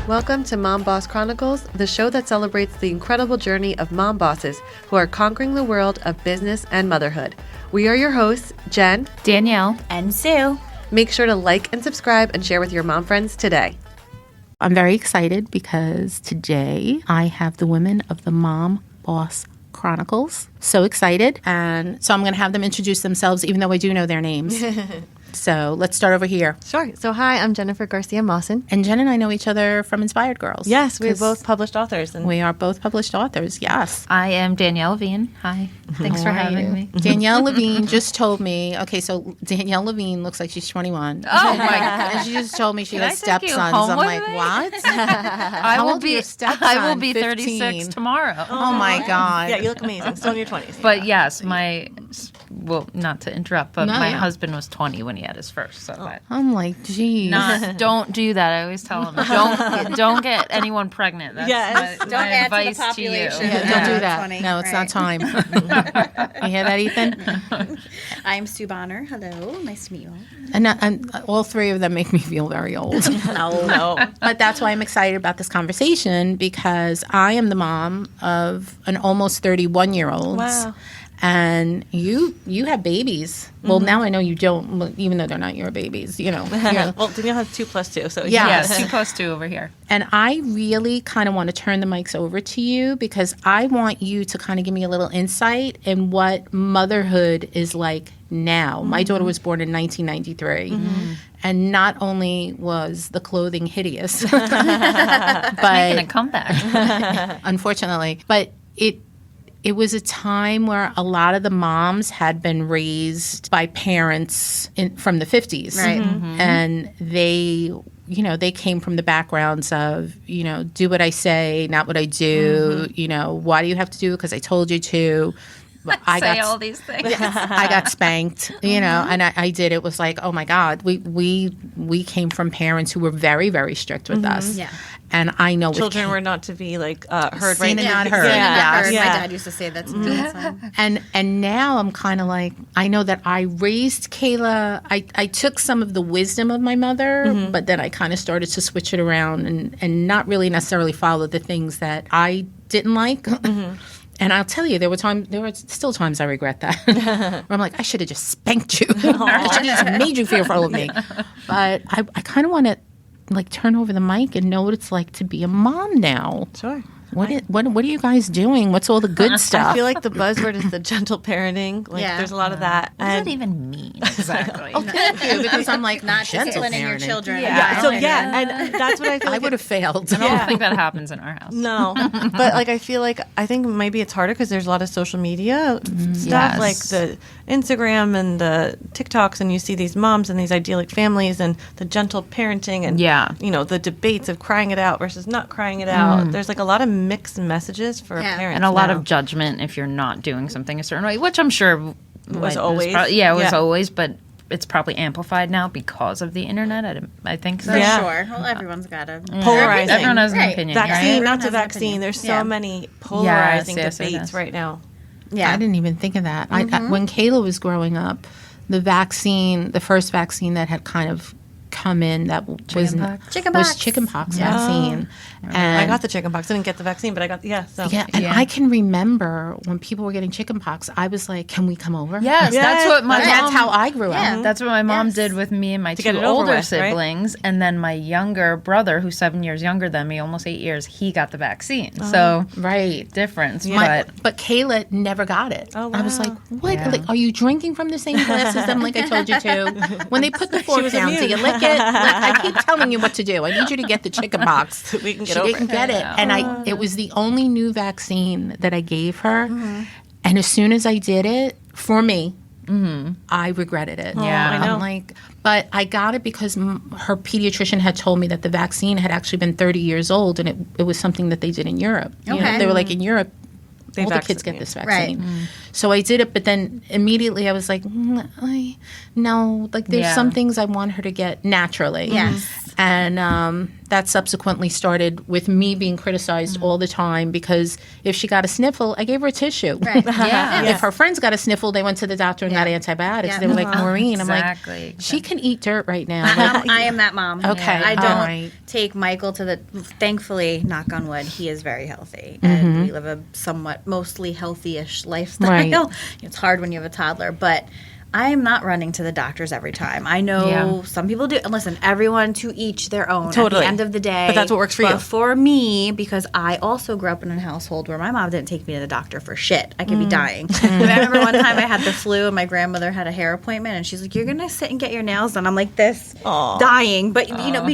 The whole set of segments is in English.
Welcome to Mom Boss Chronicles, the show that celebrates the incredible journey of mom bosses who are conquering the world of business and motherhood. We are your hosts, Jen, Danielle, and Sue. Make sure to like and subscribe and share with your mom friends today. I'm very excited because today I have the women of the Mom Boss Chronicles. So excited. And so I'm going to have them introduce themselves, even though I do know their names. So let's start over here. Sure. So hi, I'm Jennifer Garcia Mawson. And Jen and I know each other from Inspired Girls. Yes, we're both published authors. And we are both published authors, yes. I am Danielle Levine. Hi. Thanks for having me. Danielle Levine just told me, okay, so Danielle Levine looks like she's 21. Oh, my God. And she just told me she Can has I take you stepsons. home I'm with like, me? what? I will be 36 15. tomorrow. Oh, my God. Yeah, you look amazing. Still in your 20s. But yes, not to interrupt, but No, my yeah. husband was 20 when he had his first. So I'm like, geez. don't do that. I always tell him, don't get anyone pregnant. That's Yes. my Don't add to the advice to you. population. Yeah, don't do that. 20, No, it's right. not time. You hear that, Ethan? I'm Sue Bonner. Hello. Nice to meet you all. And all three of them make me feel very old. No. But that's why I'm excited about this conversation, because I am the mom of an almost 31-year-old. Wow. And you have babies. Well, now I know you don't, even though they're not your babies, you know. Well, Danielle has 2 + 2, so Yes, 2 + 2 over here. And I really kind of want to turn the mics over to you, because I want you to kind of give me a little insight in what motherhood is like now. My daughter was born in 1993. And not only was the clothing hideous, but Making a comeback. unfortunately, but it was a time where a lot of the moms had been raised by parents from the 50s. Right. And they came from the backgrounds of, do what I say, not what I do. Why do you have to do it? Because I told you to. Say all these things. I got spanked, and I did. It was like, oh my God, we came from parents who were very, very strict with us. Yeah. And I know Children were not to be heard Seen right and not now. heard. Yeah. My Yeah. dad used to say that to me all the time. And now I'm kind of like, I know that I raised Kayla. I took some of the wisdom of my mother, but then I kind of started to switch it around and not really necessarily follow the things that I didn't like. And I'll tell you, there were still times I regret that. Where I'm like, I should have just spanked you. I should have just made you fearful of me. But I kind of want to turn over the mic and know what it's like to be a mom now. Sure. What are you guys doing? What's all the good stuff? I feel like the buzzword is the gentle parenting. There's a lot of that. What does that even mean exactly? Thank you, because I'm like, Not gentle disciplining your parenting. children. Yeah. And that's what I feel I like. would have failed. I don't think that happens in our house. No, but I think maybe it's harder because there's a lot of social media stuff, Yes. like the Instagram and the TikToks, and you see these moms and these idyllic families and the gentle parenting and the debates of crying it out versus not crying it out. There's a lot of mixed messages for parents, And a lot now. of judgment if you're not doing something a certain way, which I'm sure Was always. it was always, but it's probably amplified now because of the internet. I think so. For Yeah. sure. Well, everyone's got a Polarizing. Everyone has an Right. opinion. Vaccine, right? not to Everyone has an vaccine. opinion. There's so Yeah. many polarizing Yes, debates right now. Yeah. I didn't even think of that. When Kayla was growing up, the first vaccine that had kind of come in that was chickenpox vaccine. And I got the chickenpox. I didn't get the vaccine, but I got I can remember when people were getting chickenpox, I was like, "Can we come over?" Yes, that's what my mom. That's how I grew up. That's what my mom did with me and my get two it over older with, right? siblings, and then my younger brother, who's 7 years younger than me, almost 8 years, he got the vaccine. So Right. difference, But Kayla never got it. Oh, I was wow. like, "What? Yeah. Like, are you drinking from the same glass as them? Like I told you to." When they put the fork was down, do immune. you lick it? I keep telling you what to do. I need you to get the chickenpox. We can get She over didn't it. get it, and it was the only new vaccine that I gave her. And as soon as I did it for me, I regretted it. Yeah. I know. I'm like, but I got it because her pediatrician had told me that the vaccine had actually been 30 years old, and it was something that they did in Europe. You know, Okay. they were like, in Europe, all the kids get this vaccine. So I did it, but then immediately I was like, no, like there's some things I want her to get naturally. Yes. And that subsequently started with me being criticized all the time because if she got a sniffle, I gave her a tissue. Right. If her friends got a sniffle, they went to the doctor and got antibiotics. They were like, Maureen, I'm like, she can eat dirt right now. I am that mom. Okay. I don't take Michael to the, thankfully, knock on wood, he is very healthy. And we live a somewhat mostly healthy-ish lifestyle. Right. It's hard when you have a toddler, but I am not running to the doctors every time. I know some people do. And listen, everyone to each their own. Totally. At the end of the day. But that's what works for you. But for me, because I also grew up in a household where my mom didn't take me to the doctor for shit. I could be dying. I remember one time I had the flu and my grandmother had a hair appointment and she's like, you're going to sit and get your nails done. I'm like this, dying. But, you know,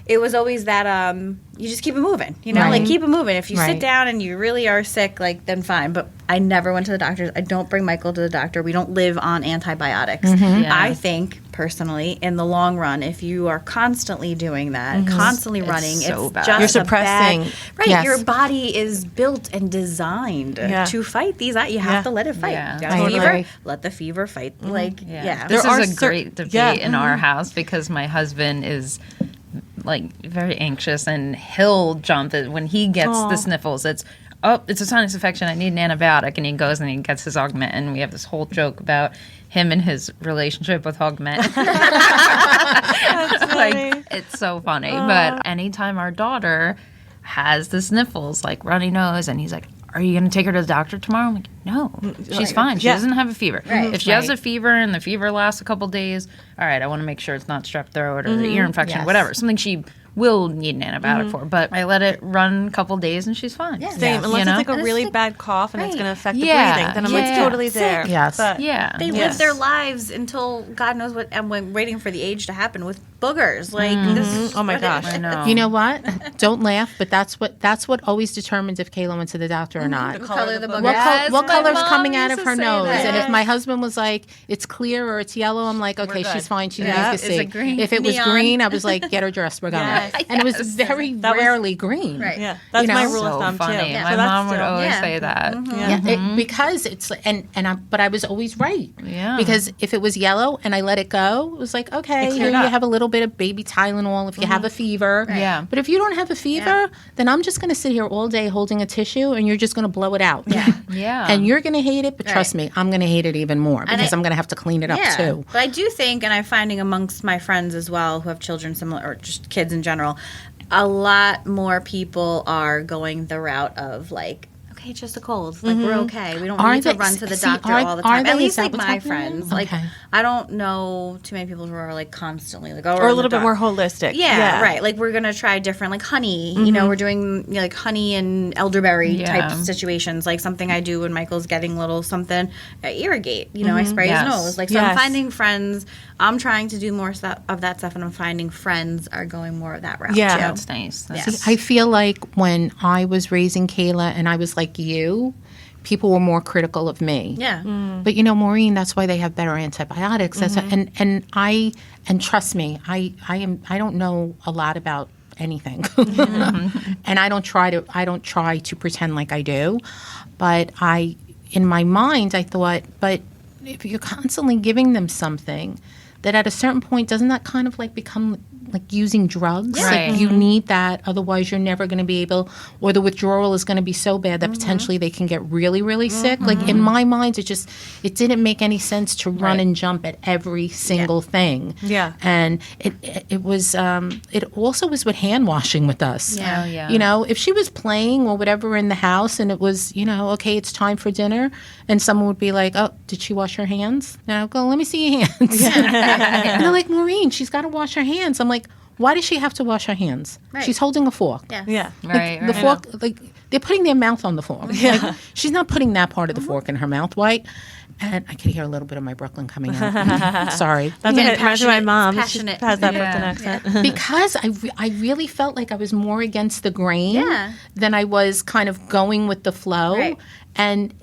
it was always that you just keep it moving, you know, like keep it moving. If you sit down and you really are sick, like then fine. But I never went to the doctor. I don't bring Michael to the doctor. We don't live on antibiotics. I think personally, in the long run, if you are constantly doing that, constantly running, so it's bad. just You're suppressing. Right, Yes. your body is built and designed to fight these. You have to let it fight. Yeah. You got a I fever, agree. let the fever fight. Like, This There are is a great debate in our house because my husband is like very anxious and he'll jump when he gets the sniffles. It's a sinus infection. I need an antibiotic. And he goes and he gets his Augment. And we have this whole joke about him and his relationship with Augment. Like, it's so funny. But anytime our daughter has the sniffles, like runny nose, and he's like, are you going to take her to the doctor tomorrow? I'm like, no, she's fine. She doesn't have a fever. If she has a fever and the fever lasts a couple days, all right, I want to make sure it's not strep throat or the ear infection, whatever. Something she will need an antibiotic for. But I let it run a couple days and she's fine. Same, unless it's like a really bad cough and it's going to affect the breathing, then I'm like totally there. Yes. But They live their lives until God knows what, and when waiting for the age to happen with boogers. Like this is oh my what gosh. I know. You know what? Don't laugh, but that's what always determines if Kayla went to the doctor or not. color the boogers. What my color's mom coming out used of to her say nose? that. And if my husband was like, it's clear or it's yellow, I'm like, okay, she's fine. She's Yeah. nice to Is see. it green? If it was Neon. green, I was like, get her dressed. We're going. And it was very rarely green. Right. Yeah, that's You my know? rule So of thumb funny. too. My So that's mom would still- always Yeah. say that. Because it's but I was always right. Yeah. Because if it was yellow and I let it go, it was like, okay, here you have a little bit of baby Tylenol if you have a fever. Yeah. But if you don't have a fever, then I'm just going to sit here all day holding a tissue and you're just going to blow it out. Yeah. And you're going to hate it, but trust me, I'm going to hate it even more because I'm going to have to clean it up too. But I do think, and I'm finding amongst my friends as well who have children similar, or just kids in general, a lot more people are going the route of like, okay, it's just a cold. Like, we're okay. We don't need to run to the doctor all the time. At least, like, my friends. Like, I don't know too many people who are, like, constantly, like, oh, Or a little bit more holistic. Yeah, right. Like, we're going to try different, like, honey. You know, we're doing, you know, like, honey and elderberry type situations. Like, something I do when Michael's getting little something, irrigate. You know, I spray his nose. Like, so I'm finding friends. I'm trying to do more stuff of that stuff, and I'm finding friends are going more of that route, too. That's nice. That's I feel like when I was raising Kayla and I was like you, people were more critical of me. Yeah. But you know, Maureen, that's why they have better antibiotics. That's and trust me, I don't know a lot about anything. And I don't try to pretend like I do. But in my mind I thought, but if you're constantly giving them something, that at a certain point, doesn't that kind of like become like using drugs? Right. Like you need that, otherwise you're never going to be able, or the withdrawal is going to be so bad that potentially they can get really, really sick. Like in my mind, it didn't make any sense to run and jump at every single thing. Yeah. And it was, it also was with hand washing with us. Yeah. Oh, yeah. You know, if she was playing or whatever in the house and it was, you know, okay, it's time for dinner, and someone would be like, oh, did she wash her hands? And I'll go, let me see your hands. And they're like, Maureen, she's got to wash her hands. I'm like, why does she have to wash her hands? Right. She's holding a fork. Yeah. right. The fork, like, they're putting their mouth on the fork. Like, she's not putting that part of the fork in her mouth, right? And I can hear a little bit of my Brooklyn coming out. Sorry. That's what it reminds me of my mom. She passionate. has that Yeah. Brooklyn accent. Because I really felt like I was more against the grain than I was kind of going with the flow. Right. And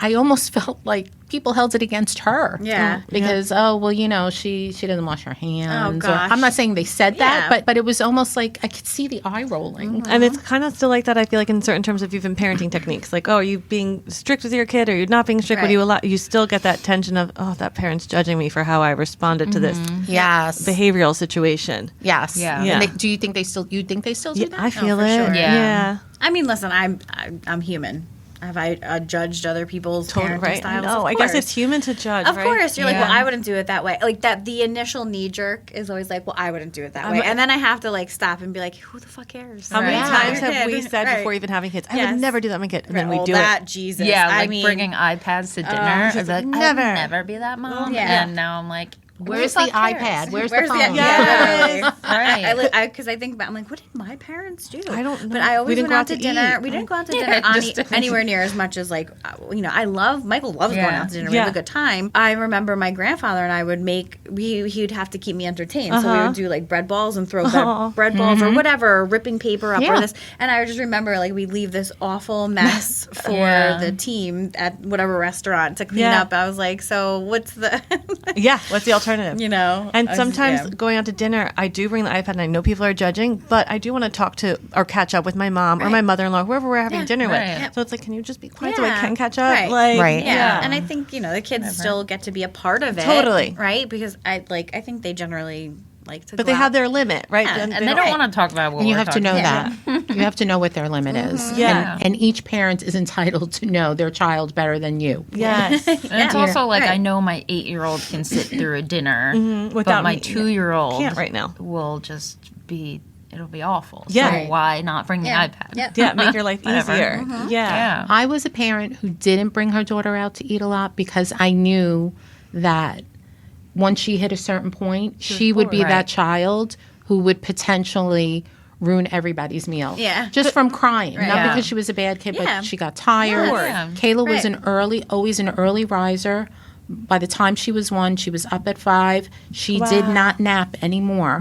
I almost felt like people held it against her. Yeah. Because she doesn't wash her hands. Oh, gosh. I'm not saying they said that, but it was almost like I could see the eye rolling. And it's kind of still like that, I feel like, in certain terms of even parenting techniques. Like, oh, are you being strict with your kid, or you're not being strict? What do you allow? You still get that tension of, oh, that parent's judging me for how I responded to this behavioral situation. Yes. Yeah. And do you think they still do that? I feel it. sure. Yeah. I mean, listen, I'm human. Have I judged other people's parenting Right. styles? No, I guess it's human to judge. Of right? course, you're like, well, I wouldn't do it that way. Like that, the initial knee jerk is always like, well, I wouldn't do it that way, and then I have to like stop and be like, who the fuck cares? How many times Your have kid. we said before even having kids, I would never do that with my kid, and then we do that, it. Jesus. Yeah, I like mean, bringing iPads to dinner. I'd be like, never. I'd never be that mom. Yeah. And now I'm like, Where's the iPad? Where's the phone? Yes. right. Because I think about, I'm like, what did my parents do? I don't know. But I always We didn't went go out out to to dinner. eat. We didn't go out to dinner anywhere near as much as like, Michael loves going out to dinner. We have a good time. I remember my grandfather and I would he would have to keep me entertained. So we would do like bread balls and throw bread balls or whatever, or ripping paper up or this. And I just remember like we'd leave this awful mess for the team at whatever restaurant to clean up. I was like, so what's the... what's the alternative? And sometimes going out to dinner, I do bring the iPad, and I know people are judging, but I do want to talk to or catch up with my mom or my mother-in-law, whoever we're having dinner with. So it's like, can you just be quiet so I can catch up? And I think the kids still get to be a part of it, totally, right? Because I think they generally like to. But they have their limit, right? And they don't want to talk about what and you we're have to know talking that. You have to know what their limit is. Yeah. And each parent is entitled to know their child better than you. Yes. And it's also like, I know my 8-year-old can sit through a dinner, but my 2-year-old can't right now. Will just be, it'll be awful. Yeah. So why not bring the iPad? Yeah, make your life easier. Yeah. I was a parent who didn't bring her daughter out to eat a lot because I knew that once she hit a certain point, she would be that child who would potentially ruin everybody's meal. Yeah. Just from crying. Not because she was a bad kid, but she got tired. Yeah. Kayla was always an early riser. By the time she was 1, she was up at 5. She did not nap anymore.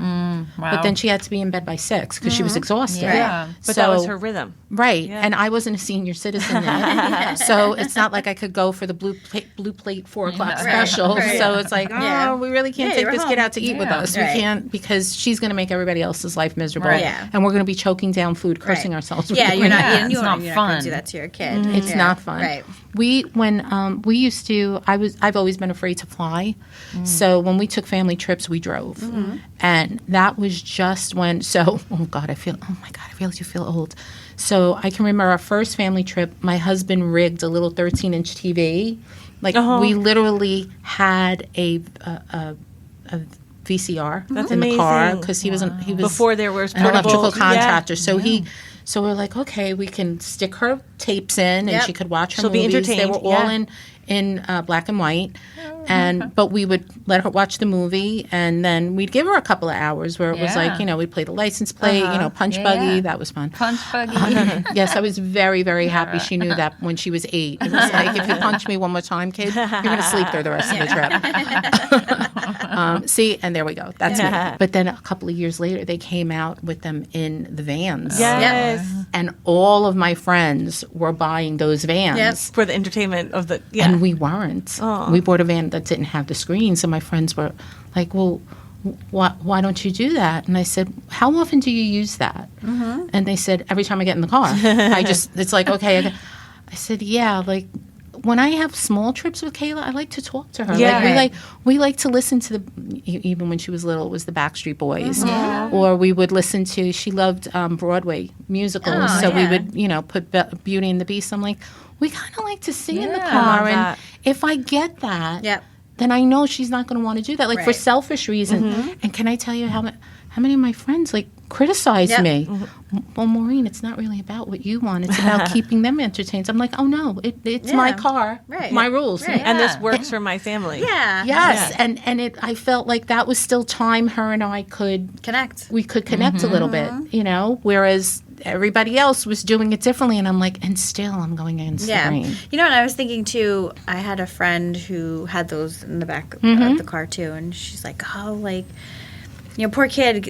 But then she had to be in bed by 6 because she was exhausted. Yeah. But that was her rhythm. Right. Yeah. And I wasn't a senior citizen yet. So it's not like I could go for the blue plate 4 o'clock special. Right. So it's like, we really can't take this kid out to eat with us. Right. We can't, because she's going to make everybody else's life miserable. Right. Yeah. And we're going to be choking down food, cursing ourselves. Yeah, you're not. It's not you're fun. not going to do that to your kid. It's not fun. Right. We used to. I've always been afraid to fly, so when we took family trips, we drove, and that was just when. So, oh my God, I really do feel old. So I can remember our first family trip. My husband rigged a little 13-inch TV. Like we literally had a VCR in the car because he was before there was an electrical contractor. Yeah. So we're like, okay, we can stick her tapes in, and she could watch her She'll be movies. They entertained. were all in black and white, but we would let her watch the movie, and then we'd give her a couple of hours where it was like, we'd play the license plate, punch buggy. That was fun. Punch buggy. Yes, I was very, very happy she knew that when she was 8. It was like, if you punch me one more time, kid, you're going to sleep there the rest of the trip. See, and there we go. That's me. But then a couple of years later, they came out with them in the vans. Yes. And all of my friends were buying those vans. For the entertainment of the, And we weren't. We bought a van that didn't have the screens, and my friends were like, well, why don't you do that? And I said, how often do you use that? And they said, every time I get in the car. It's like, okay. I said, yeah, like, when I have small trips with Kayla, I like to talk to her. Yeah. We like to listen to even when she was little, it was the Backstreet Boys. Or we would listen to, she loved Broadway musicals. We would, put Beauty and the Beast. I'm like, we kind of like to sing in the car. And if I get that, then I know she's not going to want to do that. Like for selfish reasons. And can I tell you how many of my friends criticize me? Well, Maureen, it's not really about what you want. It's about keeping them entertained. I'm like, oh no, it's my car, my rules. And this works for my family. Yeah. Yes. And I felt like that was still time her and I could connect. We could connect a little bit, whereas everybody else was doing it differently. And I'm like, and still I'm going against the grain. You know what I was thinking too? I had a friend who had those in the back of the car too. And she's like, poor kid,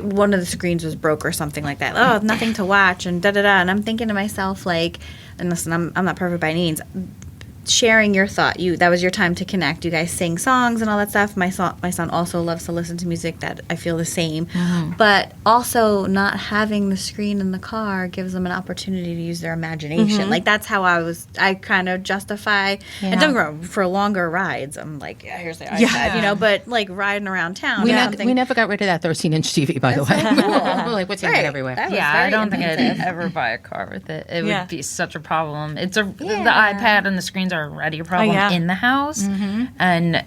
one of the screens was broke or something like that. Oh, nothing to watch and da-da-da. And I'm thinking to myself, and listen, I'm not perfect by any means. sharing your thought. That was your time to connect. You guys sing songs and all that stuff. My son also loves to listen to music. That I feel the same. But also not having the screen in the car gives them an opportunity to use their imagination. Like that's how I kind of justify. And don't get me wrong, for longer rides, I'm like, here's the iPad, but like riding around town. We never got rid of that 13-inch TV, by the way. We're like, what's in it everywhere? I don't think I'd ever buy a car with it. It would be such a problem. The iPad and the screens are already a problem in the house, and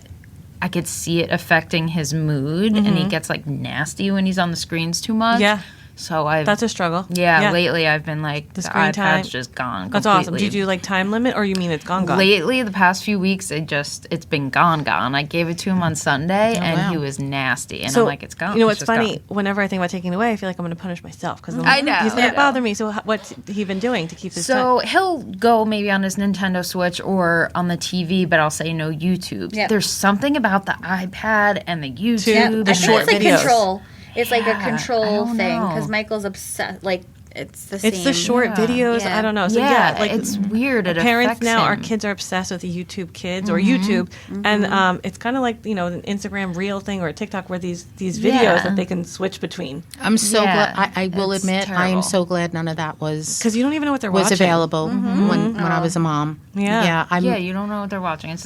I could see it affecting his mood, and he gets like nasty when he's on the screens too much. Yeah. So that's a struggle. Yeah, lately I've been like, the screen iPad's time. just gone. That's awesome. Do you do like time limit, or you mean it's gone? Lately, the past few weeks, it's been gone. I gave it to him on Sunday, and he was nasty. And I'm like, it's gone. You know what's funny? Gone. Whenever I think about taking it away, I feel like I'm going to punish myself because I know he's going to bother me. So what's he been doing to keep this? So he'll go maybe on his Nintendo Switch or on the TV, but I'll say no YouTube. Yep. There's something about the iPad and the YouTube, the short videos. Control. It's like a control thing because Michael's obsessed. Like it's the same. It's the short videos. I don't know. So like it's weird. Parents now, our him. Kids are obsessed with the YouTube Kids or YouTube, and it's kind of like an Instagram Reel thing or a TikTok where these videos that they can switch between. I'm so glad. I will admit, terrible. I am so glad none of that was because you don't even know what they're watching. Available when I was a mom. You don't know what they're watching.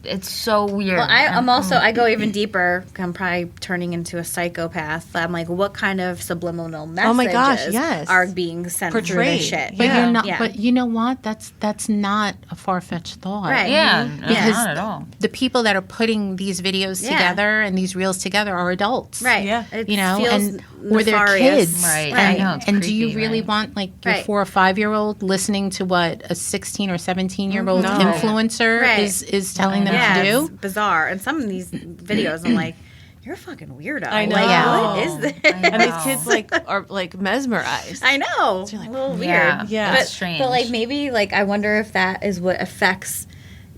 It's so weird. Well, I'm also, I go even deeper. I'm probably turning into a psychopath. I'm like, what kind of subliminal messages are being sent through this shit? But you're not. But you know what? That's not a far-fetched thought. Right. Yeah. Because not at all. The people that are putting these videos together and these reels together are adults. Right. Yeah. Or they're kids. Right. And, I know, and do you really want like your 4 or 5 year old listening to what a 16 or 17-year-old influencer is telling them to do? It's bizarre. And some of these videos, I'm like, you're a fucking weirdo. I know. Like, what is this? And these kids are mesmerized. I know. So like, a little weird. Yeah. But, strange. But like maybe I wonder if that is what affects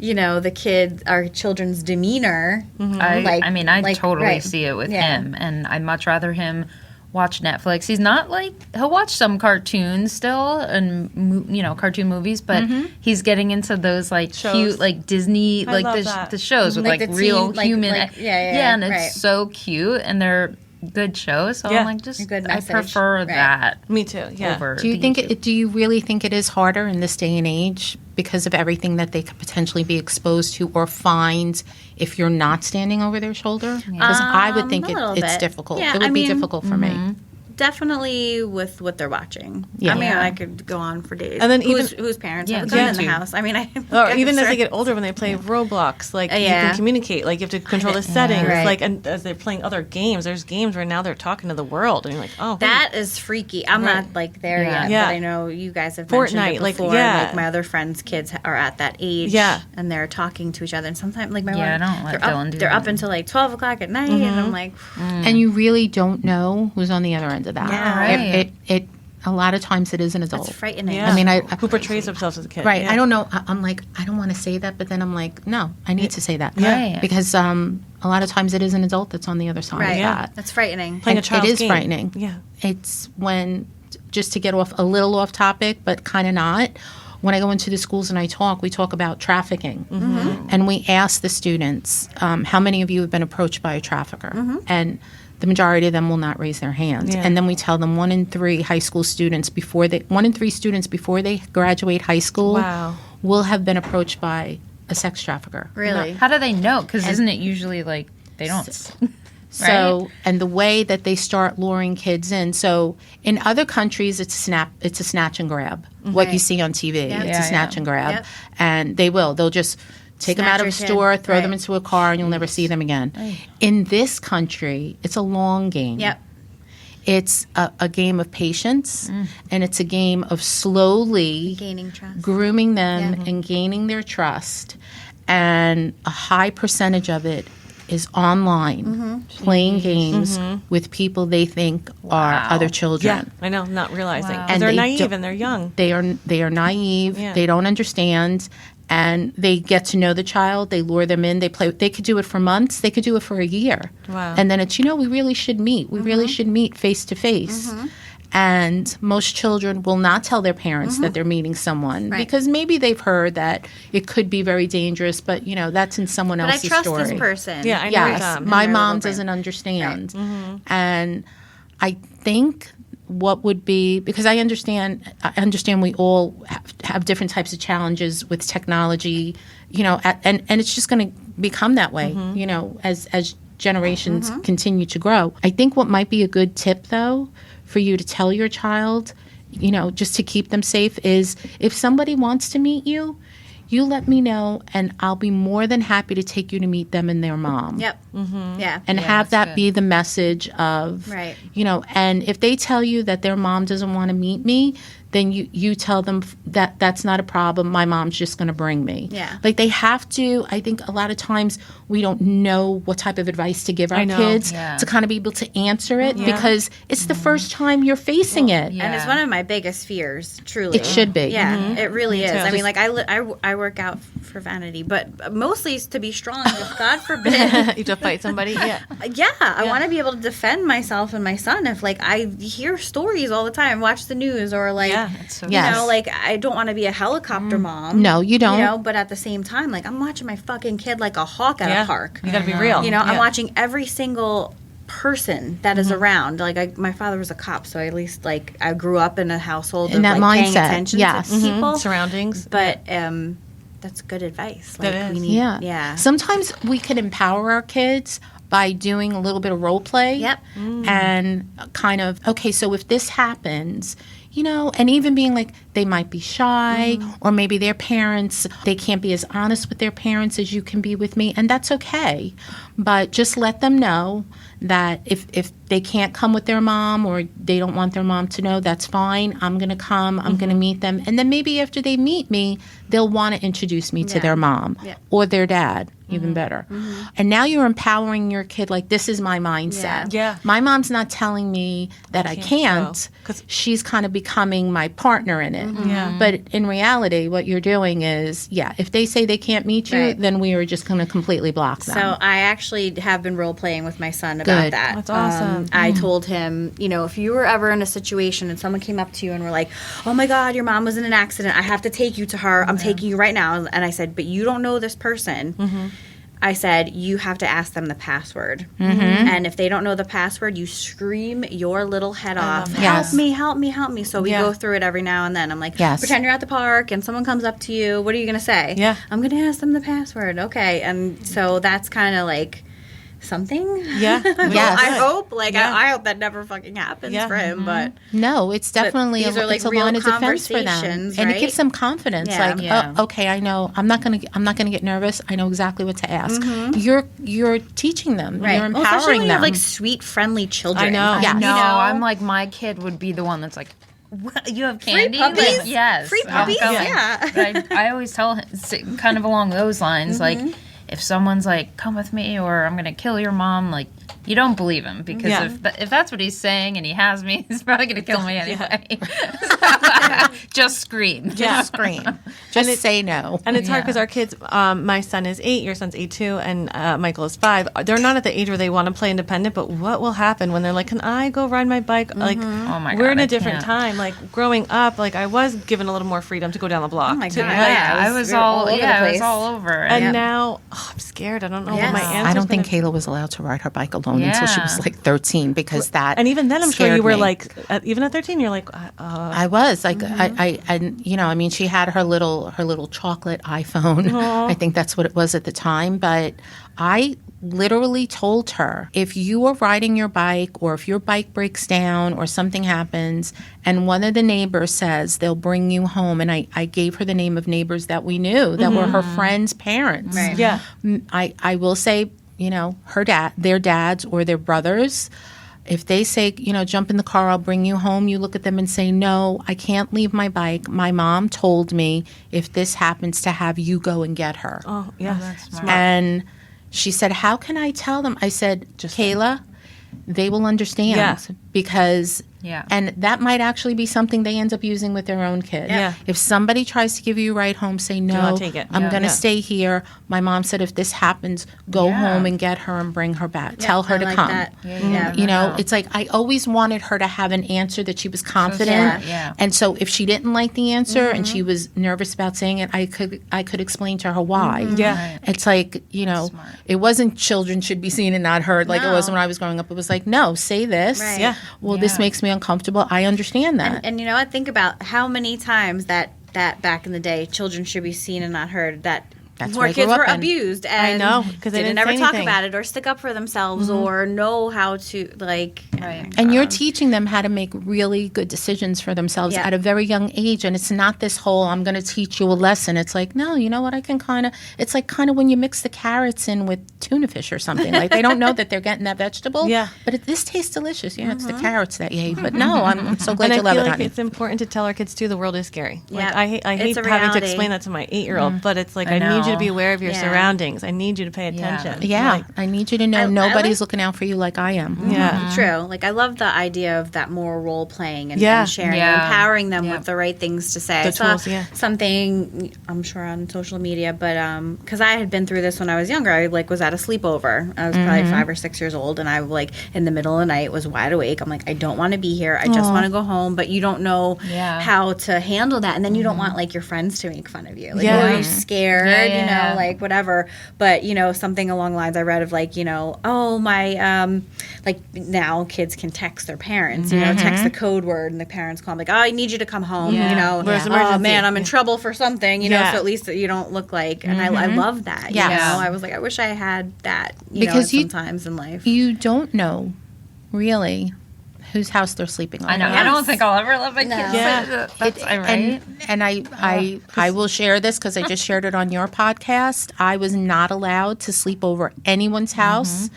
our children's demeanor. I totally see it with him, and I'd much rather him watch Netflix. He's not he'll watch some cartoons still and cartoon movies, but he's getting into those shows. Cute Disney the shows with the real human and it's so cute and they're good shows. So I'm like, I prefer that. Me too. Yeah. Over do you really think it is harder in this day and age because of everything that they could potentially be exposed to or find if you're not standing over their shoulder? Because I would think it's difficult. Yeah, it would be difficult for me. Definitely with what they're watching. Yeah. I could go on for days. And then whose parents have a gun in the house? Or even as they get older, when they play Roblox, you can communicate. You have to control the settings. Right. And as they're playing other games, there's games where now they're talking to the world, and you're like, oh, that is freaky. I'm not there yet, but I know you guys have mentioned it before. My other friends' kids are at that age, and they're talking to each other. And sometimes, my I don't let Dylan do they're that. up until 12 o'clock at night, and I'm like, and you really don't know who's on the other end of that. Yeah, right. It a lot of times it is an adult. It's frightening. Yeah. Who portrays themselves as a kid. Right. Yeah. I don't know. I'm like, I don't want to say that, but then I'm like, no, I need to say that. Yeah. Because a lot of times it is an adult that's on the other side of that. That's frightening. Playing a child's game. It is game. frightening. Yeah. It's when, just to get a little off topic, but kind of not, when I go into the schools and we talk about trafficking. And we ask the students, how many of you have been approached by a trafficker? And the majority of them will not raise their hand. And then we tell them 1 in 3 students before they graduate high school will have been approached by a sex trafficker. Really? How do they know? Because isn't it usually they don't... So, and the way that they start luring kids in. So, in other countries, it's a snatch and grab. What you see on TV, it's a snatch and grab, and they'll just take them out of a store, throw them into a car, and you'll never see them again. In this country, it's a long game. Yep. It's a game of patience, and it's a game of slowly gaining trust, grooming them and gaining their trust. And a high percentage of it is online, playing games with people they think are other children. Yeah, I know, not realizing. Wow. And they're naive and they're young. They are naive. Yeah. They don't understand. And they get to know the child. They lure them in. They play. They could do it for months. They could do it for a year. Wow. And then it's, we really should meet. We really should meet face to face. And most children will not tell their parents that they're meeting someone because maybe they've heard that it could be very dangerous, but that's in someone else's story. But I trust this person. Yeah, I know. Yes, my mom doesn't understand. Right. And I think what would be, because I understand we all have different types of challenges with technology, and it's just going to become that way, as generations continue to grow. I think what might be a good tip, though, for you to tell your child, just to keep them safe, is if somebody wants to meet you, you let me know, and I'll be more than happy to take you to meet them and their mom. Yep. Yeah. And have that be the message of, right. And if they tell you that their mom doesn't want to meet me, then you tell them that that's not a problem. My mom's just going to bring me. Yeah. Like they have to, I think a lot of times we don't know what type of advice to give our kids to kind of be able to answer it because it's the first time you're facing it. And it's one of my biggest fears, truly. It should be. Yeah, it really is. I mean, like I work out for vanity, but mostly it's to be strong. If God forbid you have to fight somebody. Yeah. I want to be able to defend myself and my son if like I hear stories all the time, watch the news or like like I don't want to be a helicopter mom. No, you don't. But at the same time, like I'm watching my fucking kid like a hawk at a park. You got to be real. I'm watching every single person that is around. Like my father was a cop, so at least like I grew up in a household of that like mindset. paying attention to people, surroundings. But that's good advice. Like that is. we need, Sometimes we can empower our kids by doing a little bit of role play. Yep. And kind of, okay, so if this happens, and even being like, they might be shy or maybe their parents, they can't be as honest with their parents as you can be with me. And that's okay. But just let them know that if they can't come with their mom or they don't want their mom to know, that's fine. I'm going to come. I'm going to meet them. And then maybe after they meet me, they'll want to introduce me to their mom or their dad. Even better. And now you're empowering your kid like, this is my mindset. Yeah. My mom's not telling me that I can't. She's kind of becoming my partner in it. Yeah. But in reality, what you're doing is, if they say they can't meet you, then we are just going to completely block them. So I actually have been role playing with my son about that. That's awesome. I told him, if you were ever in a situation and someone came up to you and were like, oh my God, your mom was in an accident. I have to take you to her. I'm taking you right now. And I said, but you don't know this person. I said, you have to ask them the password. And if they don't know the password, you scream your little head off. Help me, help me, help me. So we go through it every now and then. I'm like, pretend you're at the park and someone comes up to you. What are you going to say? Yeah. I'm going to ask them the password. Okay. And so that's kind of like something. Yeah. I hope. Like, I hope that never fucking happens for him. But no, it's definitely these are like it's a real line of defense for them, conversations, and right? it gives them confidence. Like, oh, okay, I know. I'm not gonna get nervous. I know exactly what to ask. You're teaching them. You're empowering especially when them. you have like sweet, friendly children. I know. I know. I'm like, my kid would be the one that's like, you have candy? Free puppies? Like, yes. Free puppies? Yeah. But I always tell him, kind of along those lines, like, if someone's like, come with me or I'm going to kill your mom, like, you don't believe him because if that's what he's saying and he has me, he's probably going to kill me anyway. Just scream. Just scream. Just say no. And it's hard because our kids, my son is 8, your son's 8 too, and Michael is 5. They're not at the age where they want to play independent, but what will happen when they're like, can I go ride my bike? Like, oh my God, we're in a different time. Like, growing up, like, I was given a little more freedom to go down the block. Oh my God. I was all over the place. it was all over. And now, I'm scared. I don't know what my answer I don't think Kayla was allowed to ride her bike alone until she was like 13 because that and even then I'm sure you were me. like even at 13 you're like I was like I mean she had her little chocolate iPhone. I think that's what it was at the time, but I literally told her, if you are riding your bike or if your bike breaks down or something happens and one of the neighbors says they'll bring you home, and I gave her the name of neighbors that we knew that were her friends' parents. Right. Yeah. I will say, their dads or their brothers, if they say, jump in the car, I'll bring you home, you look at them and say, no, I can't leave my bike. My mom told me if this happens to have you go and get her. Oh, yeah. That's smart. And she said, how can I tell them? I said, Kayla, they will understand because Yeah. And that might actually be something they end up using with their own kid. Yeah. If somebody tries to give you a ride home, say, no, not take it. I'm Yeah. going to Yeah. stay here. My mom said if this happens, go home and get her and bring her back. Tell her I to like come. that. You know, it's like I always wanted her to have an answer that she was confident. Yeah. And so if she didn't like the answer and she was nervous about saying it, I could explain to her why. Yeah. Right. It's like, you know, it wasn't children should be seen and not heard like it was when I was growing up. It was like, no, say this. Right. Yeah. Well, this makes me uncomfortable. I understand that. And you know what? Think about how many times that back in the day, children should be seen and not heard. That's more what I kids grew up were in. abused and know, 'cause they didn't ever say talk anything. about it or stick up for themselves or know how to like. Right. And you're teaching them how to make really good decisions for themselves Yeah. at a very young age. And it's not this whole, I'm going to teach you a lesson. It's like, no, you know what? I can it's like kind of when you mix the carrots in with tuna fish or something. Like they don't know that they're getting that vegetable. Yeah. But this tastes delicious. Yeah, it's the carrots that you ate. But no, I'm so glad And you I love feel it, like honey. it's important to tell our kids too. The world is scary. Like, Yeah. I hate It's a having to reality. explain that to my 8-year-old, but it's like I I need you know. to be aware of your Yeah. surroundings. I need you to pay attention. Yeah, Like, I need you to know I nobody's like- looking out for you like I am. yeah. True. Like I love the idea of that more role playing and, Yeah. and sharing, Yeah. and empowering them Yeah. with the right things to say. The I saw tools, yeah. something I'm sure on social media, but because I had been through this when I was younger, I like was at a sleepover. I was probably 5 or 6 years old, and I like in the middle of the night was wide awake. I'm like, I don't want to be here. I just want to go home, but you don't know Yeah. how to handle that, and then you don't want like your friends to make fun of you. Like, Yeah. oh, you're scared, Yeah, you yeah. know, like whatever. But you know, something along the lines I read of like, you know, oh my, like now kids can text their parents, you know, text the code word, and the parents call them like, oh, I need you to come home, Yeah. you know, Where's oh emergency? man, I'm in trouble for something, you know, Yeah. so at least you don't look like, and I love that, Yes. you know, I was like, I wish I had that, you Because know, you- sometimes in life. You don't know, really, whose house they're sleeping on. I know. I don't think I'll ever let my kids Yeah. say that. That's right. And I will share this because I just shared it on your podcast. I was not allowed to sleep over anyone's house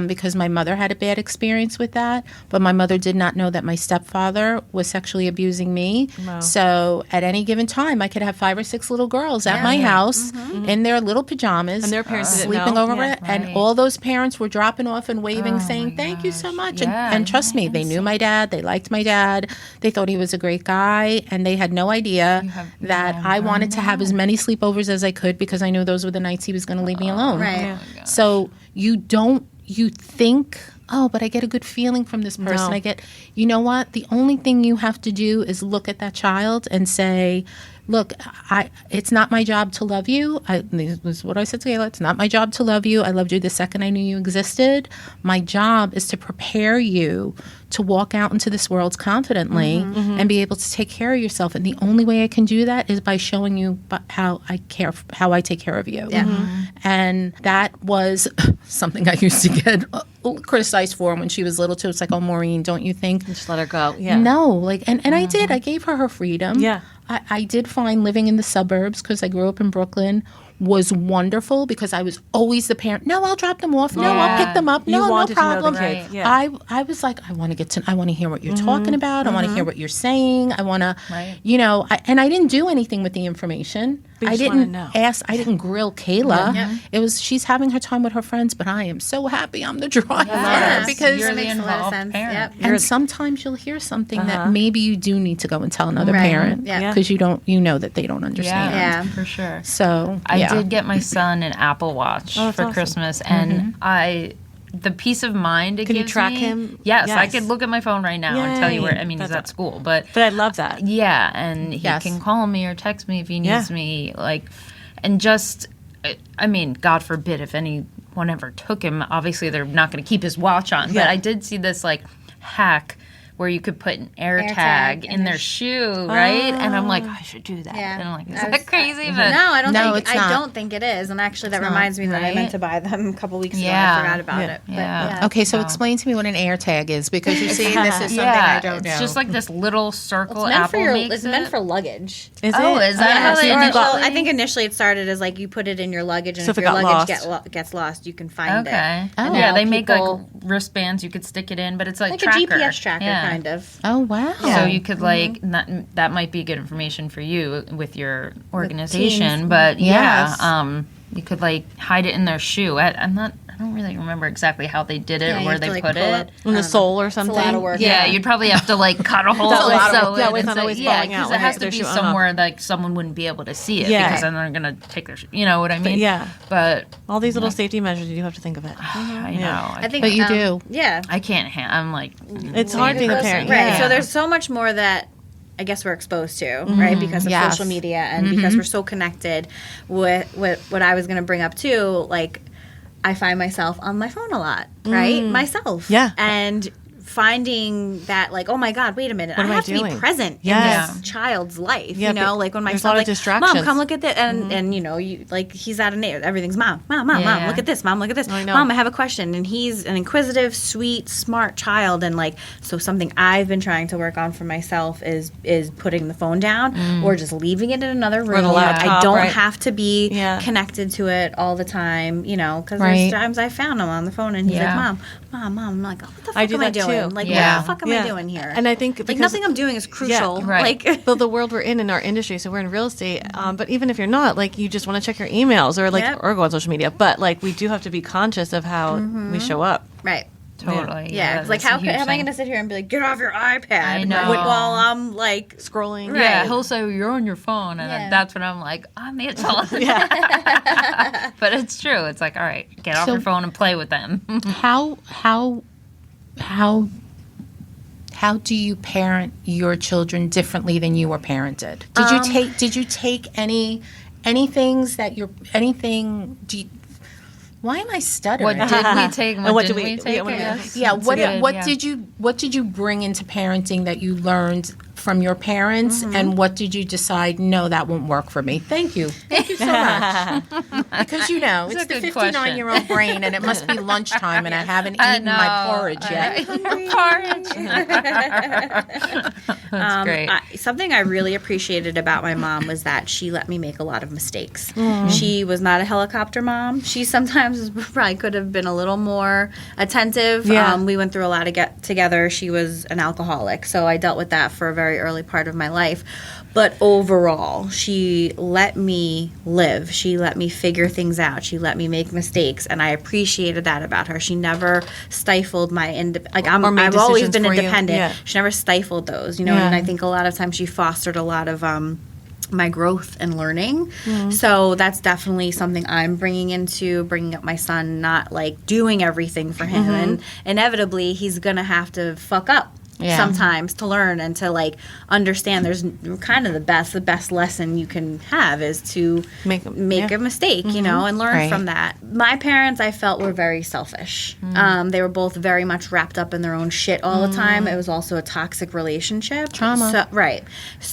because my mother had a bad experience with that. But my mother did not know that my stepfather was sexually abusing me. Wow. So at any given time, I could have 5 or 6 little girls at my house in their little pajamas, And their parents didn't sleeping know. over Yeah. it. And Right. all those parents were dropping off and waving, saying, "Thank you so much." Yeah. And trust me, they knew my dad. They liked my dad. They thought he was a great guy, and they had no idea that I wanted to have as many sleepovers as I could because I knew those were the nights he was going to leave me alone. Right. So you think, oh, but I get a good feeling from this person. No. You know what? The only thing you have to do is look at that child and say, look, it's not my job to love you. This was what I said to Kayla. It's not my job to love you. I loved you the second I knew you existed. My job is to prepare you to walk out into this world confidently and be able to take care of yourself. And the only way I can do that is by showing you how I take care of you. Yeah. And that was something I used to get criticized for when she was little too. It's like, oh, Maureen, don't you think? Just let her go. Yeah. No, like, and I did. I gave her freedom. Yeah. I did find living in the suburbs because I grew up in Brooklyn was wonderful because I was always the parent. No, I'll drop them off. No, I'll pick them up. You No, no wanted to know the problem. kids. Right. Yeah. I was like, I want to hear what you're talking about. I want to hear what you're saying. I want to, Right. you know, and I didn't do anything with the information. But you I just wanna didn't know. ask. I didn't grill Kayla. It was she's having her time with her friends, but I am so happy I'm the driver Yeah. because You're that the makes a lot of involved sense. parent. Yep. and sometimes you'll hear something that maybe you do need to go and tell another Right. parent Yeah. because you know that they don't understand. Yeah. for sure. So I yeah. did get my son an Apple Watch for awesome. Christmas, and the peace of mind it Can you gives track me. him? Yes, I Yes. could look at my phone right now and tell you where. I mean, he's That's at school, but But I love that. yeah, and he Yes. can call me or text me if he needs Yeah. me. Like, and just, I mean, God forbid if anyone ever took him. Obviously, they're not going to keep his watch on. But Yeah. I did see this like hack where you could put an AirTag in their shoe, right? And I'm like, I should do that. Yeah. And I'm like, is I that was- crazy? But No, I don't No, think it's not. I don't think it is. And actually that reminds me that I right? meant to buy them a couple weeks ago. Yeah. I forgot about Yeah. it. But Yeah. Okay, so Wow. explain to me what an AirTag is because you see, this is something I don't know. It's just like this little circle. It's meant Apple for your makes it's meant it. for luggage. Is Oh, it? is that Yeah, how so they well, initially? I think initially it started as like you put it in your luggage, and So if if it your got luggage lost. gets lost, you can find it. Okay. Oh. Yeah, now they make people- like wristbands you could stick it in, but it's like Like tracker. a GPS tracker, Yeah. kind of. Oh wow. So you could like that might be good information for you with your organization, but Yes. you could like hide it in their shoe. I'm not don't really remember exactly how they did it or you where have to, they like, put pull it. up In the sole or something. It's a lot of work. Yeah, you'd probably have to like cut a hole That way- and sew that it. way it's and not so- always yeah, falling out because when it has their to be shoe on somewhere like someone wouldn't be able to see it Yeah. because then they're gonna take their, you know what I mean? But all these little safety measures, you do have to think of it. I know. I think, But you do. Yeah. I can't. I'm like, It's hard being a parent. Right. Yeah. So there's so much more that I guess we're exposed to, right? Because of Yes. social media and because we're so connected with what I was going to bring up too. Like, I find myself on my phone a lot, right? Myself. Yeah. And finding that, like, oh my God, wait a minute. What I am I have to be doing? present Yes. in this child's life. Yeah, you know, but like when my there's a son, lot of like, distractions. Mom, come look at this. And you know, you like, he's at a nail. Everything's mom, mom, Yeah. look at this. Mom, look at this. I know. Mom, I have a question. And he's an inquisitive, sweet, smart child. And like, so something I've been trying to work on for myself is putting the phone down or just leaving it in another room. the laptop, I don't right. have to be Yeah. connected to it all the time, you know, because Right. there's times I found him on the phone and he's Yeah. like, Mom. I'm like, what the fuck I do am I that doing? too. Like, Yeah. what the fuck am I doing here? And I think like because nothing I'm doing is crucial. Right. Like, the world we're in our industry, so we're in real estate. But even if you're not, like, you just want to check your emails or like Yep. or go on social media. But like, we do have to be conscious of how we show up. right. totally. Yeah, it's like that's a how huge am I thing. going to sit here and be like, get off your iPad? I know. While I'm like, Scrolling. Right. Yeah, he'll say you're on your phone, and Yeah. that's when I'm like, I'm the adult. But it's true. It's like, all right, get off So- your phone and play with them. How do you parent your children differently than you were parented? Did you take any things that why am I stuttering? What did we take? And what didn't do we- we take? yeah, what I do we- guess? Yeah, That's what good, what yeah. did you bring into parenting that you learned from your parents, and what did you decide? No, that won't work for me. Thank you so much. Because you know It's it's a the good question. 59-year-old brain, and it must be lunchtime, and I haven't eaten my porridge yet. Porridge. That's great. Something I really appreciated about my mom was that she let me make a lot of mistakes. She was not a helicopter mom. She sometimes probably could have been a little more attentive. Yeah. We went through a lot of get together. She was an alcoholic, so I dealt with that for a very early part of my life. But overall, she let me live. She let me figure things out. She let me make mistakes, and I appreciated that about her. She never stifled my Or made I've always decisions been for you. independent. Yeah. She never stifled those, you know. Yeah. And I think a lot of times she fostered a lot of my growth and learning. So that's definitely something I'm bringing up my son, not like doing everything for him, and inevitably he's gonna have to fuck up. Yeah. Sometimes to learn and to like understand there's kind of the best lesson you can have is to Make a mistake, you know, and learn Right. from that. My parents, I felt, were very selfish. They were both very much wrapped up in their own shit all the time. It was also a toxic relationship. Trauma. So, right.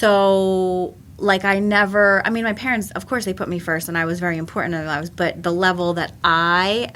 So like my parents, of course, they put me first and I was very important in their lives, but the level that I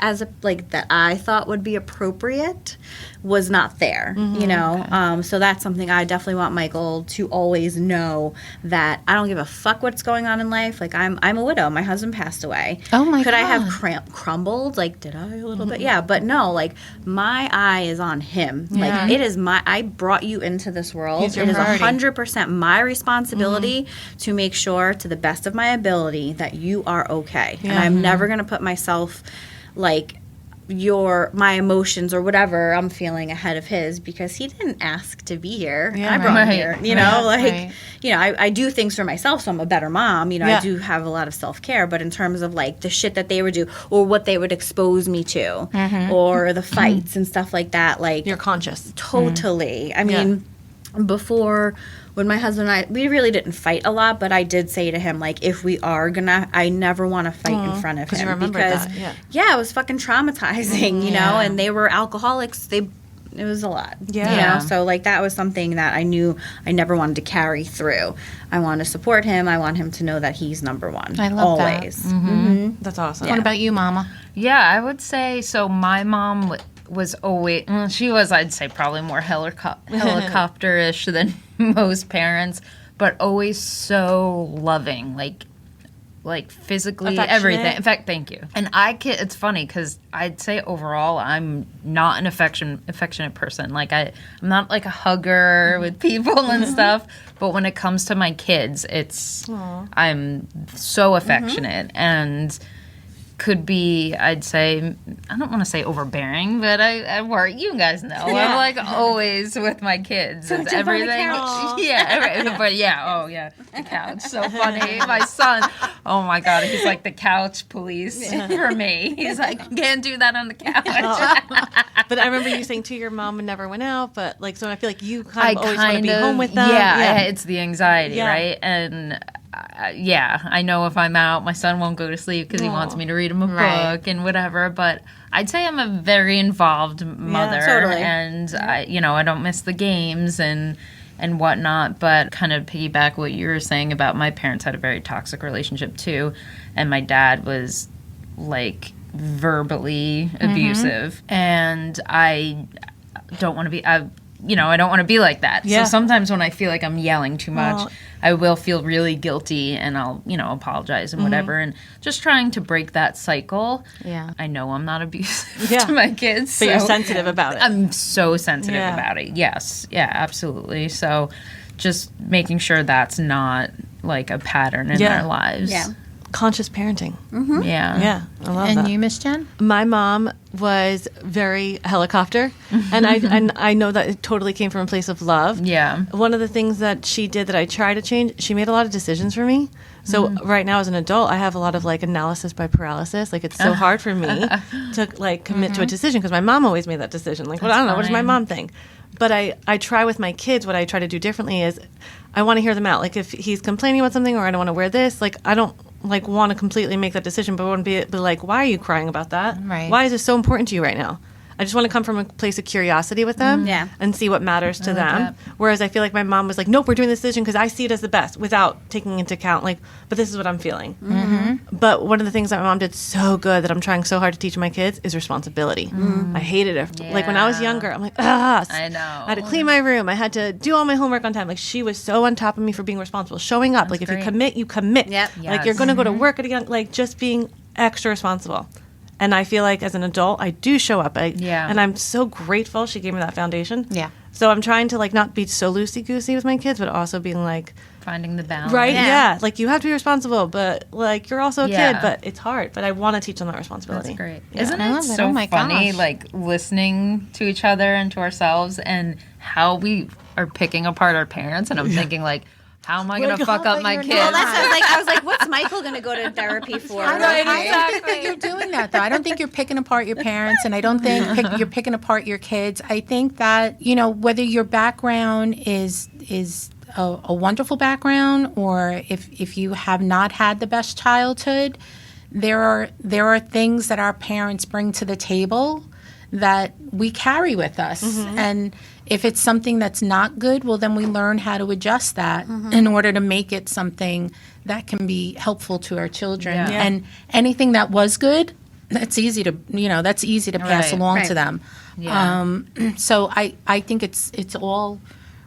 thought would be appropriate was not there, you know? So that's something I definitely want Michael to always know, that I don't give a fuck what's going on in life. Like, I'm a widow. My husband passed away. Oh my Could I have God. crumbled? Like, did I a little bit? Yeah, but no, like, my eye is on him. Like, it is I brought you into this world. He's your It is priority. 100% my responsibility to make sure, to the best of my ability, that you are okay. And I'm never going to put myself, like, my emotions or whatever I'm feeling ahead of his, because he didn't ask to be here. Yeah, I brought him right, here, you know, like, right. you know, I do things for myself, so I'm a better mom. You know, Yeah. I do have a lot of self-care, but in terms of like the shit that they would do or what they would expose me to or the fights and stuff like that, like, You're conscious. totally. I mean, before, when my husband and I, we really didn't fight a lot, but I did say to him, like, if we are gonna, I never want to fight in front of 'cause you him, remembered because that, yeah. it was fucking traumatizing, you know, and they were alcoholics. It was a lot, you Yeah. know. So like that was something that I knew I never wanted to carry through. I want to support him. I want him to know that he's number one. I love that. always. That's awesome. What about you, Mama? Yeah, I would say so. My mom was always, she was, I'd say, probably more helicopter-ish than most parents, but always so loving, like physically, Affectionate. everything. In fact, thank you. And it's funny because I'd say overall I'm not an affectionate person. Like I'm not like a hugger with people and stuff. But when it comes to my kids, I'm so affectionate and could be, I'd say, I don't want to say overbearing, but I worry. You guys know, I'm like always with my kids. It's everything. But the couch. So funny. My son, oh my God, he's like the couch police for me. He's like, can't do that on the couch. But I remember you saying to your mom and never went out, but like, so I feel like you kind of always want to be home with them. Yeah, it's the anxiety, right? And I know if I'm out, my son won't go to sleep because he wants me to read him a book and whatever. But I'd say I'm a very involved mother, and I don't miss the games and whatnot. But kind of piggyback what you were saying about my parents had a very toxic relationship too, and my dad was like verbally abusive, and I don't want to be. I don't want to be like that. Yeah. So sometimes when I feel like I'm yelling too much, I will feel really guilty and I'll, apologize and whatever. And just trying to break that cycle. Yeah. I know I'm not abusive to my kids. But you're sensitive about it. I'm so sensitive about it. Yes. Yeah, absolutely. So just making sure that's not like a pattern in their lives. Yeah. Conscious parenting. Mm-hmm. Yeah, I love that. And you, Miss Jen? My mom was very helicopter, and I know that it totally came from a place of love. Yeah. One of the things that she did that I try to change, she made a lot of decisions for me. So right now as an adult, I have a lot of like analysis by paralysis. Like it's so hard for me to like commit to a decision because my mom always made that decision. Like, well, I don't know, what does my mom think? But I try with my kids, what I try to do differently is I want to hear them out. Like if he's complaining about something or I don't want to wear this, like I don't like want to completely make that decision, but I want to be like, why are you crying about that? Right. Why is this so important to you right now? I just want to come from a place of curiosity with them and see what matters to them. Whereas I feel like my mom was like, nope, we're doing this decision because I see it as the best without taking into account, like, but this is what I'm feeling. Mm-hmm. But one of the things that my mom did so good that I'm trying so hard to teach my kids is responsibility. Mm. I hated it. Yeah. Like when I was younger, I'm like, I know. I had to clean my room. I had to do all my homework on time. Like she was so on top of me for being responsible, showing up. That's like if you commit, you commit. Yep. Yes. Like you're going to go to work at a young, like just being extra responsible. And I feel like as an adult, I do show up. And I'm so grateful she gave me that foundation. Yeah. So I'm trying to like not be so loosey-goosey with my kids, but also being like... finding the balance. Right, yeah. Like you have to be responsible, but like you're also a kid, but it's hard. But I want to teach them that responsibility. That's great. Yeah. Isn't it so funny, like listening to each other and to ourselves and how we are picking apart our parents? And I'm thinking like... how am I going to fuck up my kids? Well, I was like, what's Michael going to go to therapy for? I don't think that you're doing that, though. I don't think you're picking apart your parents, and I don't think you're picking apart your kids. I think that, whether your background is a wonderful background or if you have not had the best childhood, there are things that our parents bring to the table that we carry with us. Mm-hmm. And if it's something that's not good, well, then we learn how to adjust that in order to make it something that can be helpful to our children. Yeah. Yeah. And anything that was good, that's easy to pass along to them. Yeah. So I think it's all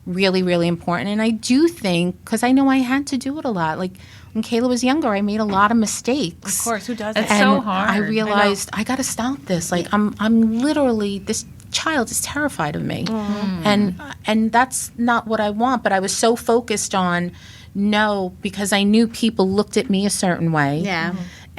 really, really important. And I do think, because I know I had to do it a lot, like when Kayla was younger, I made a lot of mistakes. Of course, who doesn't? It's so hard. I realized I got to stop this. Like I'm literally, this child is terrified of me. And that's not what I want. But I was so focused on no, because I knew people looked at me a certain way,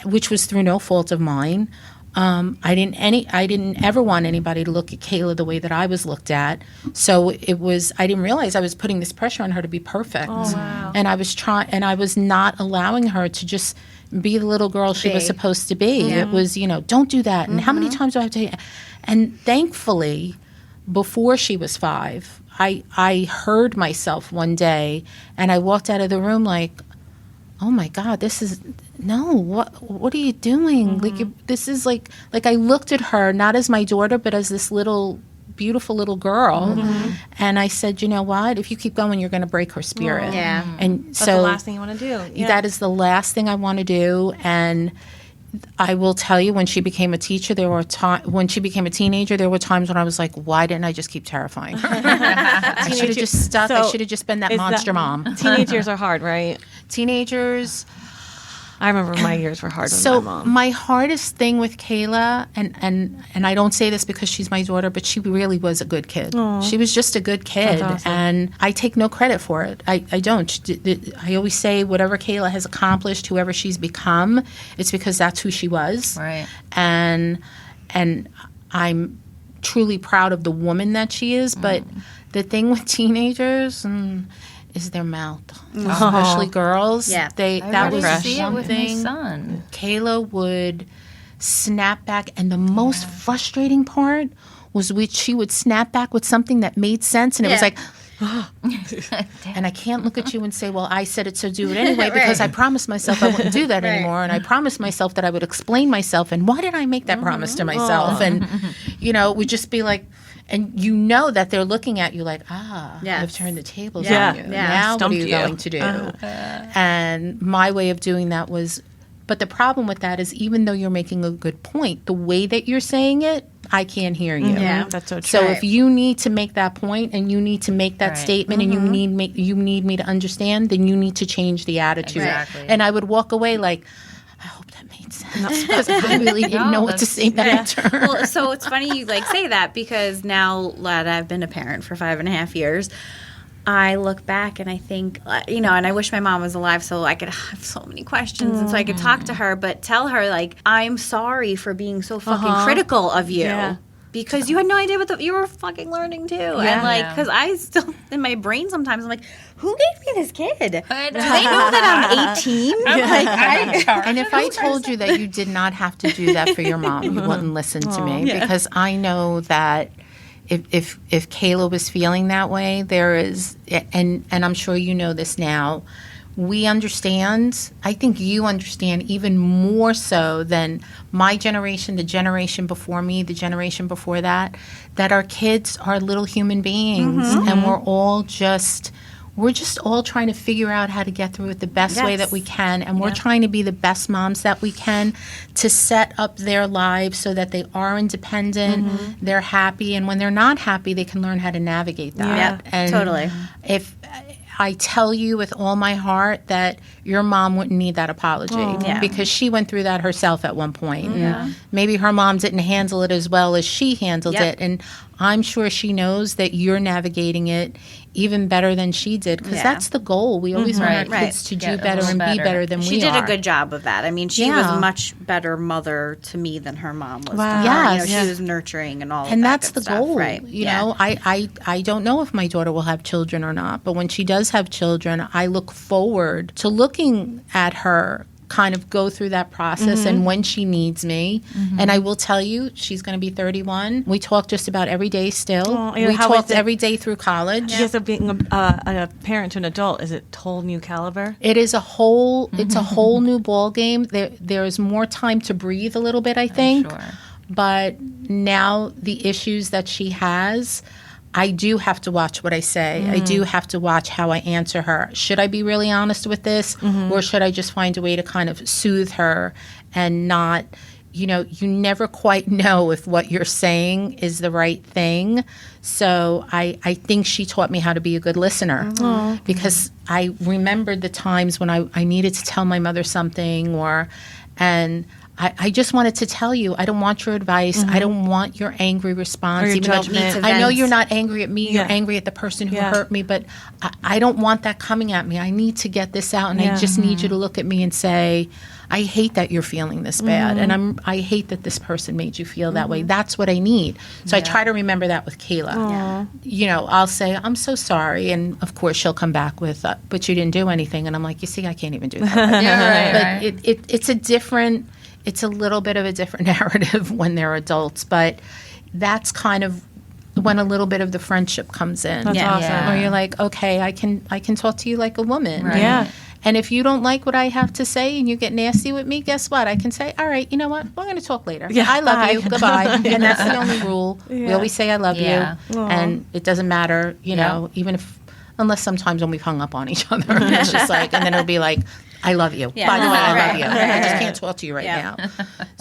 which was through no fault of mine. I didn't ever want anybody to look at Kayla the way that I was looked at. So I didn't realize I was putting this pressure on her to be perfect. Oh, wow. And I was not allowing her to just be the little girl she was supposed to be. Yeah. It was, don't do that. And how many times do I have to? And thankfully, before she was 5, I heard myself one day and I walked out of the room like, oh my God, what are you doing? Like this is like I looked at her not as my daughter, but as this little beautiful little girl, and I said, you know what? If you keep going, you're going to break her spirit. Yeah, and that's the last thing you want to do. Yeah. That is the last thing I want to do. And I will tell you, when she became a teacher, when she became a teenager, there were times when I was like, why didn't I just keep terrifying her? I should have just stuck. I should have just been that monster mom. Teenagers are hard, right? Teenagers. I remember my years were hard with So my mom. my hardest thing with Kayla, and I don't say this because she's my daughter, but she really was a good kid. She was just a good kid, That's awesome. and I take no credit for it. I don't. I always say whatever Kayla has accomplished, whoever she's become, it's because that's who she was. Right. And I'm truly proud of the woman that she is, but the thing with teenagers is their mouth, especially girls. Yeah. That was see it with my something. son. Kayla would snap back, and the most frustrating part was she would snap back with something that made sense, and it was like, and I can't look at you and say, well, I said it, so do it anyway, because I promised myself I wouldn't do that anymore, and I promised myself that I would explain myself, and why did I make that promise to myself? And, it would just be like, and you know that they're looking at you like, I've turned the tables on you. Now what are you going to do? And my way of doing that was, but the problem with that is even though you're making a good point, the way that you're saying it, I can't hear you. Yeah. That's so true. So if you need to make that point and you need to make that statement and you need me to understand, then you need to change the attitude. Exactly. And I would walk away like, I hope that made sense because I really didn't know what to say back. Well, so it's funny you say that because now that I've been a parent for 5.5 years, I look back and I think, and I wish my mom was alive so I could have so many questions and so I could talk to her, but tell her, like, I'm sorry for being so fucking critical of you. Yeah. Because you had no idea what you were fucking learning too. And because I still, in my brain sometimes, I'm like, who gave me this kid? Do they know that I'm 18? And if I told you that you did not have to do that for your mom, you wouldn't listen to me because I know that if Kayla was feeling that way, there is, and I'm sure you know this now, we understand. I think you understand even more so than my generation, the generation before me, the generation before that our kids are little human beings, and we're just all trying to figure out how to get through it the best way that we can, and we're trying to be the best moms that we can to set up their lives so that they are independent, they're happy, and when they're not happy, they can learn how to navigate that. Yeah, and totally. If I tell you with all my heart that your mom wouldn't need that apology because she went through that herself at one point. And maybe her mom didn't handle it as well as she handled it. And I'm sure she knows that you're navigating it even better than she did because that's the goal. We always want our kids to do better and be better than we are. She did a good job of that. I mean, she was a much better mother to me than her mom was. Wow. To her. She was nurturing and all of that. And that's the stuff, goal. Right. You know, I don't know if my daughter will have children or not, but when she does have children, I look forward to looking at her kind of go through that process and when she needs me. And I will tell you, she's going to be 31. We talk just about every day still. We talked every day through college. Yeah, so being a parent to an adult, is it a whole new caliber? It is it's a whole new ball game. There is more time to breathe a little bit, I think. Sure. But now the issues that she has, I do have to watch what I say. I do have to watch how I answer her. Should I be really honest with this? Or should I just find a way to kind of soothe her and not, you never quite know if what you're saying is the right thing. So I think she taught me how to be a good listener because I remembered the times when I needed to tell my mother something and I just wanted to tell you, I don't want your advice. I don't want your angry response. Or your even though judgment. I know you're not angry at me. You're angry at the person who hurt me. But I don't want that coming at me. I need to get this out. And I just need you to look at me and say, I hate that you're feeling this bad. And I hate that this person made you feel that way. That's what I need. So I try to remember that with Kayla. I'll say, I'm so sorry. And, of course, she'll come back with, but you didn't do anything. And I'm like, you see, I can't even do that. But it's a little bit of a different narrative when they're adults, but that's kind of when a little bit of the friendship comes in. That's awesome. Where you're like, okay, I can talk to you like a woman. Right. Yeah. And if you don't like what I have to say and you get nasty with me, guess what? I can say, all right, you know what? We're going to talk later. Yeah, I love bye. you. Goodbye. And that's the only rule. We always say I love you. And it doesn't matter, even if, unless sometimes when we've hung up on each other, it's just like, and then it'll be like, I love you. Yeah. By the way, I love you. Right. I just can't talk to you right now.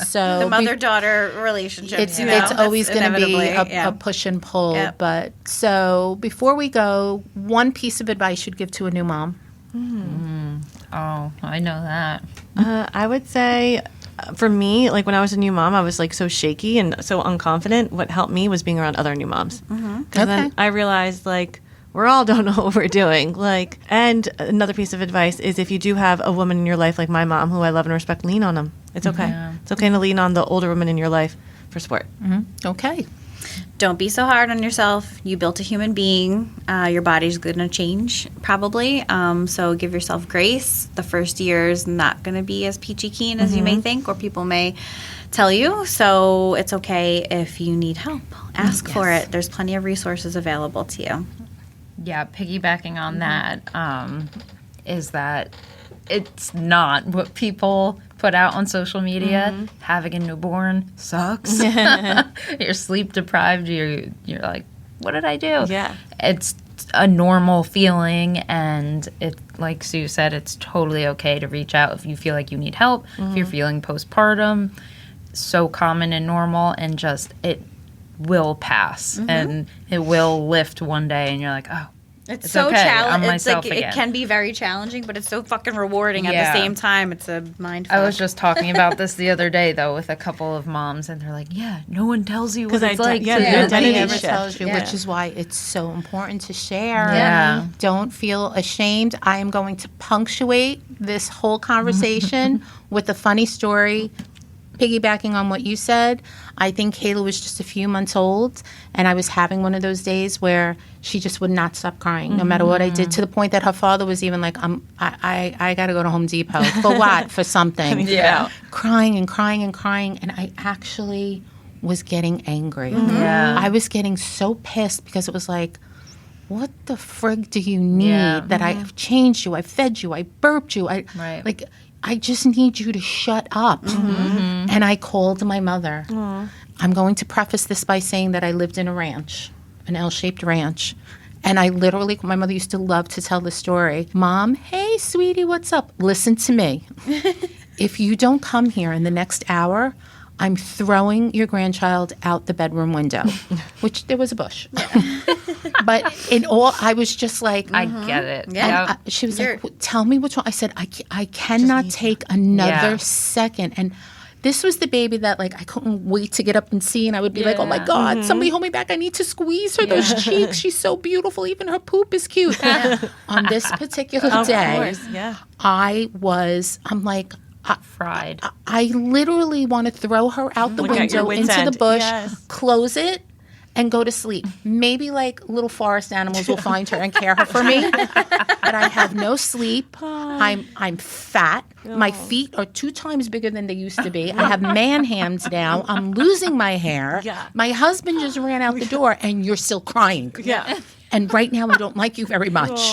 So The mother-daughter relationship. it's always going to be a push and pull. Yep. But so before we go, one piece of advice you'd give to a new mom. Oh, I know that. I would say for me, like when I was a new mom, I was like so shaky and so unconfident. What helped me was being around other new moms. Because then I realized like we all don't know what we're doing. Like, and another piece of advice is if you do have a woman in your life like my mom, who I love and respect, lean on them. It's okay. Yeah. It's okay to lean on the older woman in your life for support. Okay. Don't be so hard on yourself. You built a human being. Your body's going to change probably. So give yourself grace. The first year is not going to be as peachy keen as you may think or people may tell you. So it's okay if you need help. Ask for it. There's plenty of resources available to you. Yeah, piggybacking on that is that it's not what people put out on social media. Having a newborn sucks. You're sleep deprived. You're like, what did I do? Yeah. It's a normal feeling, and it, like Sue said, it's totally okay to reach out if you feel like you need help, if you're feeling postpartum. So common and normal, and just it will pass and it will lift one day, and you're like, oh, It's so okay. challenging. It's like again. it can be very challenging, but it's so fucking rewarding at the same time. It's a mind fuck. I was just talking about this the other day, though, with a couple of moms, and they're like, yeah, no one tells you what it's like. Yeah, Nobody identity ever shift. tells you, which is why it's so important to share. Yeah. Don't feel ashamed. I am going to punctuate this whole conversation with a funny story. Piggybacking on what you said, I think Kayla was just a few months old, and I was having one of those days where she just would not stop crying, no matter what I did, to the point that her father was even like, I got to go to Home Depot. For what? For something. Crying and crying and crying, and I actually was getting angry. Yeah. I was getting so pissed because it was like, what the frig do you need that I've changed you, I fed you, I burped you, I just need you to shut up. And I called my mother. I'm going to preface this by saying that I lived in a ranch, an L-shaped ranch. And I literally, my mother used to love to tell the story. Mom, hey, sweetie, what's up? Listen to me. If you don't come here in the next hour, I'm throwing your grandchild out the bedroom window, which there was a bush. But in all, I was just like, I get it. Yeah. she was like, tell me what's wrong. I said, I cannot take another second. And this was the baby that, like, I couldn't wait to get up and see. And I would be like, oh, my God, somebody hold me back. I need to squeeze her. Those cheeks. She's so beautiful. Even her poop is cute. On this particular day, I'm like, Fried. I literally want to throw her out the window into the bush, close it, and go to sleep. Maybe like little forest animals will find her and care her for me. But I have no sleep. I'm fat. My feet are 2 times bigger than they used to be. I have man hands now. I'm losing my hair. My husband just ran out the door, and you're still crying. And right now, I don't like you very much.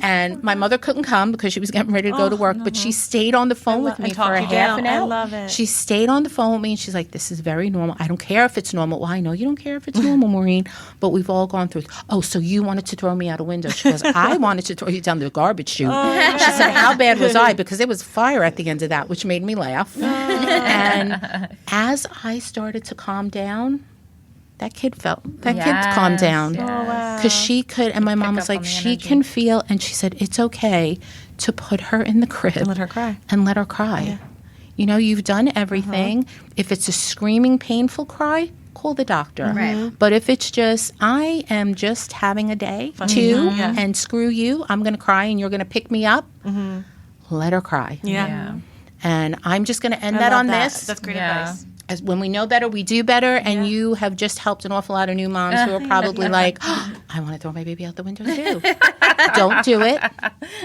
And my mother couldn't come because she was getting ready to go to work, but she stayed on the phone with me for a half an hour. I love it. She stayed on the phone with me, and she's like, this is very normal. I don't care if it's normal. Well, I know you don't care if it's normal, Maureen, but we've all gone through. Oh, so you wanted to throw me out a window. She goes, I wanted to throw you down the garbage chute. She said, how bad was I? Because there was fire at the end of that, which made me laugh. And as I started to calm down, that kid calmed down. Because she could, and my mom was like, she can feel, and she said, it's okay to put her in the crib. And let her cry. Yeah. You know, you've done everything. If it's a screaming, painful cry, call the doctor. Right. But if it's just, I am just having a day, too, and screw you, I'm going to cry and you're going to pick me up, let her cry. And I'm just going to end that on this. That's great advice. As when we know better, we do better, and you have just helped an awful lot of new moms who are probably like, oh, I want to throw my baby out the window too. Don't do it,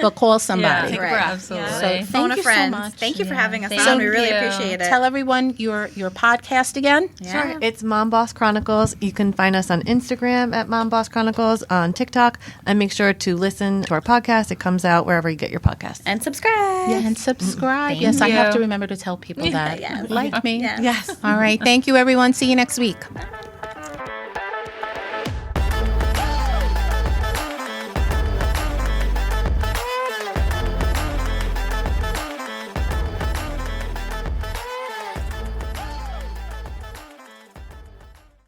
but call somebody. Take a breath. Absolutely. So Phone thank a you friend. so much. Thank you for having us Thank on. We you. really appreciate it. Tell everyone your podcast again. Sure. It's Mom Boss Chronicles. You can find us on Instagram at Mom Boss Chronicles, on TikTok, and make sure to listen to our podcast. It comes out wherever you get your podcasts. And subscribe. Yeah, and subscribe. Thank Yes, I have you. to remember to tell people that. Yes. Like me. Yes. Yes. All right. Thank you, everyone. See you next week.